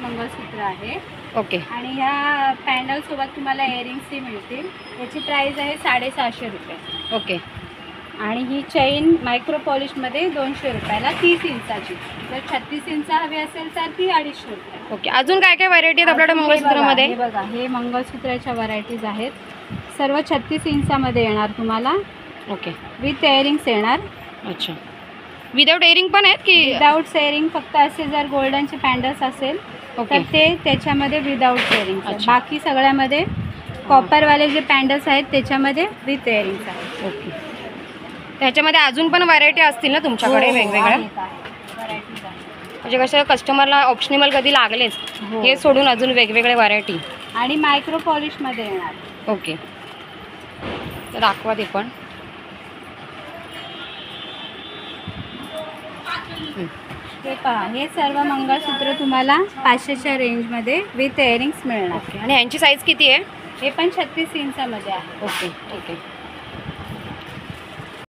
मंगळसूत्र आहे. ओके आणि ह्या पॅन्डल सोबत तुम्हाला इयरिंग्सही मिळतील. याची प्राइस आहे 650 रुपये. ओके. आणि ही चेन मायक्रो पॉलिशमध्ये 200 रुपयाला 30 इंचाची. जर 36 इंच हवी असेल तर ती 250 रुपये. ओके. अजून काय काय व्हरायटी आहेत आपल्याकडे मंगळसूत्रामध्ये? हे बघा, हे मंगळसूत्राच्या व्हरायटीज आहेत. सर्व 36 इंचामध्ये येणार तुम्हाला. ओके. विथ इयरिंग्स येणार. अच्छा. विदाउट इयरिंग पण आहेत की? Without earring. फक्त असे जर गोल्डनचे पॅन्डल्स असेल ओके. तर ते त्याच्यामध्ये विदाउट इयरिंग. अच्छा. बाकी सगळ्यामध्ये कॉपरवाले जे पॅन्डल्स आहेत त्याच्यामध्ये विथ इयरिंग्स आहेत. ओके. त्याच्यामध्ये अजून पण व्हरायटी असतील ना तुमच्याकडे वेगवेगळ्या? व्हरायटीज आहेत. म्हणजे कसं कस्टमरला ऑप्शनेबल कधी लागलेच हे सोडून अजून वेगवेगळे व्हरायटी. आणि मायक्रो पॉलिशमध्ये येणार. ओके. तर दाखवा ते पण. हे पहा, हे सर्व मंगळसूत्र तुम्हाला 500च्या रेंजमध्ये विथ इयरिंग्स मिळणार. ओके. आणि यांची साईज किती आहे? हे पण 36 इंचामध्ये आहे. ओके. ओके.